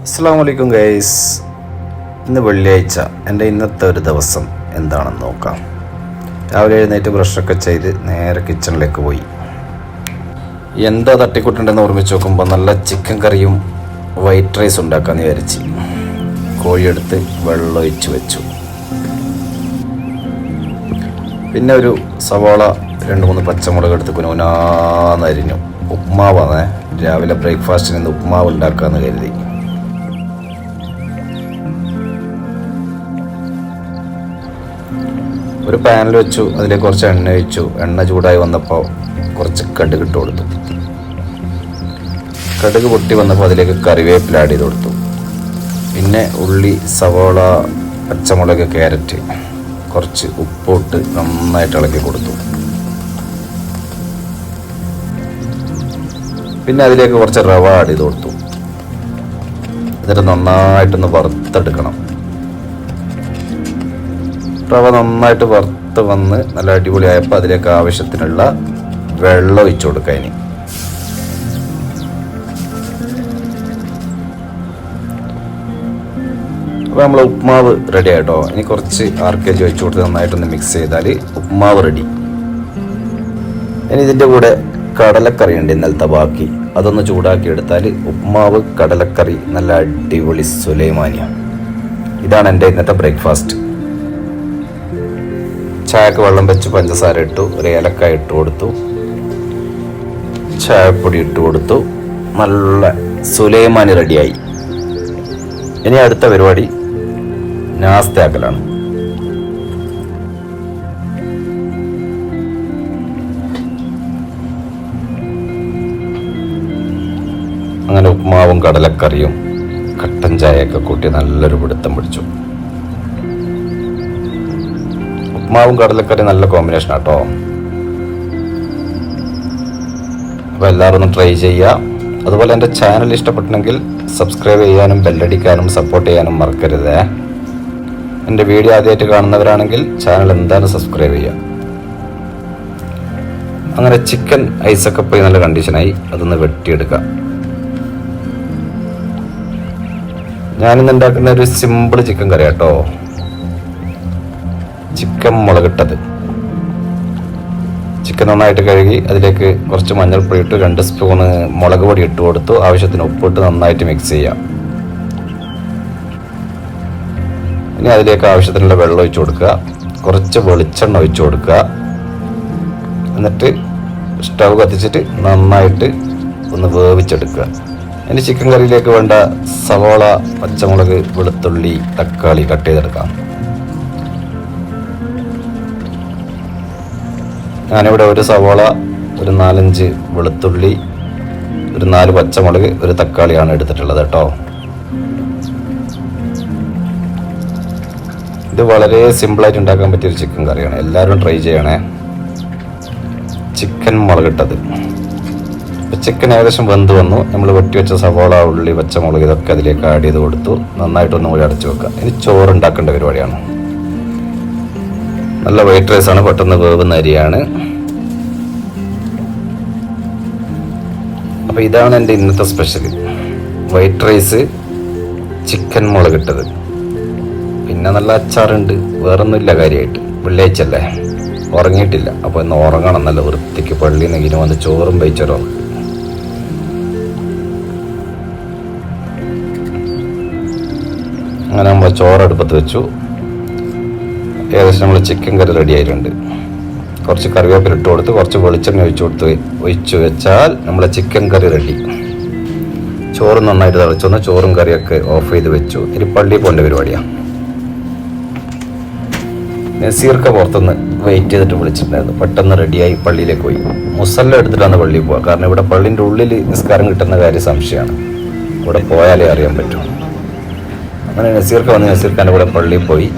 അസ്സലാമു അലൈക്കും ഗൈസ്. ഇന്ന് വെള്ളിയാഴ്ച. എൻ്റെ ഇന്നത്തെ ഒരു ദിവസം എന്താണെന്ന് നോക്കാം. രാവിലെ എഴുന്നേറ്റ് ബ്രഷൊക്കെ ചെയ്ത് നേരെ കിച്ചണിലേക്ക് പോയി. എന്താ തട്ടിക്കൂട്ടുണ്ടെന്ന് ഓർമ്മിച്ച് നോക്കുമ്പോൾ നല്ല ചിക്കൻ കറിയും വൈറ്റ് റൈസ് ഉണ്ടാക്കാമെന്ന് വിചാരിച്ച് കോഴിയെടുത്ത് വെള്ളമൊഴിച്ച് വെച്ചു. പിന്നെ ഒരു സവാള 2-3 പച്ചമുളക് എടുത്ത് കുനുകുനാന്നരിഞ്ഞു. ഉപ്മാവാണ് രാവിലെ ബ്രേക്ക്ഫാസ്റ്റിന് ഇന്ന് ഉപ്മാവ് ഉണ്ടാക്കാമെന്ന് കരുതി. ഒരു പാനിൽ വെച്ചു, അതിലേക്ക് കുറച്ച് എണ്ണ ഒഴിച്ചു. എണ്ണ ചൂടായി വന്നപ്പോൾ കുറച്ച് കടുക് ഇട്ട് കൊടുത്തു. കടുക് പൊട്ടി വന്നപ്പോൾ അതിലേക്ക് കറിവേപ്പില ആഡ് ചെയ്ത് കൊടുത്തു. പിന്നെ ഉള്ളി, സവാള, പച്ചമുളക്, ക്യാരറ്റ്, കുറച്ച് ഉപ്പിട്ട് നന്നായിട്ട് ഇളക്കി കൊടുത്തു. പിന്നെ അതിലേക്ക് കുറച്ച് റവ ആഡ് ചെയ്ത് കൊടുത്തു. എന്നിട്ട് നന്നായിട്ടൊന്ന് വറുത്തെടുക്കണം. റവ നന്നായിട്ട് വറുത്ത് വന്ന് നല്ല അടിപൊളിയായപ്പോൾ അതിലേക്ക് ആവശ്യത്തിനുള്ള വെള്ളം ഒഴിച്ചു കൊടുക്കുക. ഇനി അപ്പോൾ നമ്മൾ ഉപ്മാവ് റെഡി ആയിട്ടോ. ഇനി കുറച്ച് RKG ഒഴിച്ചു കൊടുത്ത് നന്നായിട്ടൊന്ന് മിക്സ് ചെയ്താൽ ഉപ്മാവ് റെഡി. ഇനി ഇതിൻ്റെ കൂടെ കടലക്കറി ഉണ്ട് ഇന്നലത്തെ ബാക്കി, അതൊന്ന് ചൂടാക്കി എടുത്താൽ ഉപ്മാവ് കടലക്കറി നല്ല അടിപൊളി സുലൈമാനിയാണ്. ഇതാണ് എൻ്റെ ഇന്നത്തെ ബ്രേക്ക്ഫാസ്റ്റ്. ചായക്ക് വെള്ളം വെച്ച് പഞ്ചസാര ഇട്ടു, ഒരു ഏലക്കായ ഇട്ട് കൊടുത്തു, ചായപ്പൊടി ഇട്ട് കൊടുത്തു. നല്ല സുലൈമാനി റെഡിയായി. ഇനി അടുത്ത പരിപാടി നാസ്തയാക്കലാണ്. അങ്ങനെ ഉപ്മാവും കടലക്കറിയും കട്ടൻ ചായയൊക്കെ കൂട്ടി നല്ലൊരു പിടുത്തം പിടിച്ചു. ഉപ്മാവും കടലക്കറി നല്ല കോമ്പിനേഷൻ ആട്ടോ. അപ്പോൾ എല്ലാവരും ഒന്ന് ട്രൈ ചെയ്യുക. അതുപോലെ എൻ്റെ ചാനൽ ഇഷ്ടപ്പെട്ടെങ്കിൽ സബ്സ്ക്രൈബ് ചെയ്യാനും ബെല്ലടിക്കാനും സപ്പോർട്ട് ചെയ്യാനും മറക്കരുത്. എൻ്റെ വീഡിയോ ആദ്യമായിട്ട് കാണുന്നവരാണെങ്കിൽ ചാനൽ എന്തായാലും സബ്സ്ക്രൈബ് ചെയ്യുക. അങ്ങനെ ചിക്കൻ ഐസൊക്കെ പോയി നല്ല കണ്ടീഷനായി, അതൊന്ന് വെട്ടിയെടുക്കാം. ഞാനിന്ന് ഉണ്ടാക്കുന്ന ഒരു സിമ്പിൾ ചിക്കൻ കറി കേട്ടോ. ചിക്കൻ മുളകിട്ടത്. ചിക്കൻ നന്നായിട്ട് കഴുകി അതിലേക്ക് കുറച്ച് മഞ്ഞൾപ്പൊടി ഇട്ട് 2 സ്പൂണ് മുളക് പൊടി ഇട്ട് കൊടുത്തു. ആവശ്യത്തിന് ഉപ്പിട്ട് നന്നായിട്ട് മിക്സ് ചെയ്യാം. ഇനി അതിലേക്ക് ആവശ്യത്തിനുള്ള വെള്ളം ഒഴിച്ചു കൊടുക്കുക. കുറച്ച് വെളിച്ചെണ്ണ ഒഴിച്ചു കൊടുക്കുക. എന്നിട്ട് സ്റ്റവ് കത്തിച്ചിട്ട് നന്നായിട്ട് ഒന്ന് വേവിച്ചെടുക്കുക. ഇനി ചിക്കൻ കറിയിലേക്ക് വേണ്ട സവാള, പച്ചമുളക്, വെളുത്തുള്ളി, തക്കാളി കട്ട് ചെയ്തെടുക്കാം. ഞാനിവിടെ ഒരു സവാള, ഒരു 4-5 വെളുത്തുള്ളി, ഒരു 4 പച്ചമുളക്, ഒരു തക്കാളിയാണ് എടുത്തിട്ടുള്ളത് കേട്ടോ. ഇത് വളരെ സിമ്പിളായിട്ട് ഉണ്ടാക്കാൻ പറ്റിയൊരു ചിക്കൻ കറിയാണ്. എല്ലാവരും ട്രൈ ചെയ്യണേ. ചിക്കൻ മുളകിട്ടത്. ഇപ്പോൾ ചിക്കൻ ഏകദേശം വെന്ത് വന്നു. നമ്മൾ വെട്ടിവെച്ച സവാള, ഉള്ളി, പച്ചമുളക് ഇതൊക്കെ അതിലേക്ക് ആഡ് ചെയ്ത് കൊടുത്തു. നന്നായിട്ടൊന്നും കൂടി അടച്ചു വെക്കുക. ഇനി ചോറ് ഉണ്ടാക്കേണ്ട പരിപാടിയാണ്. നല്ല വൈറ്റ് റൈസാണ്, പെട്ടെന്ന് വേവുന്ന അരിയാണ്. അപ്പോൾ ഇതാണ് എൻ്റെ ഇന്നത്തെ സ്പെഷ്യൽ. വൈറ്റ് റൈസ്, ചിക്കൻ മുളകിട്ടത്, പിന്നെ നല്ല അച്ചാറുണ്ട്. വേറൊന്നുമില്ല കാര്യമായിട്ട്. വെള്ളിയാഴ്ച അല്ലേ, ഉറങ്ങിയിട്ടില്ല. അപ്പോൾ ഇന്ന് ഉറങ്ങണം നല്ല വൃത്തിക്ക്. പള്ളിയിൽ നിന്ന് ഇങ്ങനെ വന്ന് ചോറും വഹിച്ചോ. അങ്ങനെ നമ്മൾ ചോറടുപ്പത്ത് വെച്ചു. ഏകദേശം നമ്മൾ ചിക്കൻ കറി റെഡി ആയിട്ടുണ്ട്. കുറച്ച് കറിവേപ്പില ഇട്ട് കൊടുത്ത് കുറച്ച് വെളിച്ചെണ്ണ ഒഴിച്ചു വെച്ചാൽ നമ്മളെ ചിക്കൻ കറി റെഡി. ചോറ് നന്നായിട്ട് തിളച്ചൊന്ന് ചോറും കറിയൊക്കെ ഓഫ് ചെയ്ത് വെച്ചു. ഇനി പള്ളിയിൽ പോകേണ്ട പരിപാടിയാണ്. നസീർക്ക് പുറത്തുനിന്ന് വെയിറ്റ് ചെയ്തിട്ട് വിളിച്ചിട്ടുണ്ടായിരുന്നു. പെട്ടെന്ന് റെഡിയായി പള്ളിയിലേക്ക് പോയി. മുസല്ല എടുത്തിട്ടാണ് പള്ളിയിൽ പോവുക. കാരണം ഇവിടെ പള്ളിൻ്റെ ഉള്ളിൽ നിസ്കാരം കിട്ടുന്ന കാര്യം സംശയമാണ്. ഇവിടെ പോയാലേ അറിയാൻ പറ്റും. അങ്ങനെ നസീർക്ക് വന്ന് നസീർക്കാൻ്റെ കൂടെ പള്ളിയിൽ പോയി.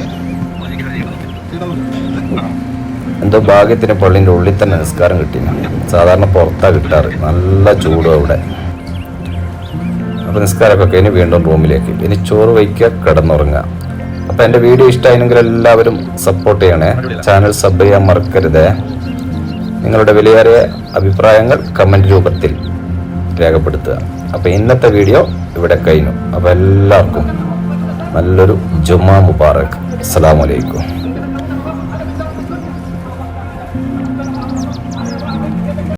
എന്തോ ഭാഗ്യത്തിന് പള്ളിൻ്റെ ഉള്ളിൽ തന്നെ നിസ്കാരം കിട്ടിയില്ല. സാധാരണ പുറത്താണ് കിട്ടാറ്. നല്ല ചൂടും അവിടെ. അപ്പോൾ നിസ്കാരമൊക്കെ കഴിഞ്ഞ് വീണ്ടും റൂമിലേക്ക്. ഇനി ചോറ് വയ്ക്കുക, കിടന്നുറങ്ങുക. അപ്പോൾ എൻ്റെ വീഡിയോ ഇഷ്ടമായെങ്കിൽ എല്ലാവരും സപ്പോർട്ട് ചെയ്യണേ. ചാനൽ സബ് ചെയ്യാൻ മറക്കരുത്. നിങ്ങളുടെ വിലയേറിയ അഭിപ്രായങ്ങൾ കമൻറ്റ് രൂപത്തിൽ രേഖപ്പെടുത്തുക. അപ്പോൾ ഇന്നത്തെ വീഡിയോ ഇവിടെ കഴിഞ്ഞു. അപ്പോൾ എല്ലാവർക്കും നല്ലൊരു ജുമാ മുബാറക്. അസ്സലാമു അലൈക്കും.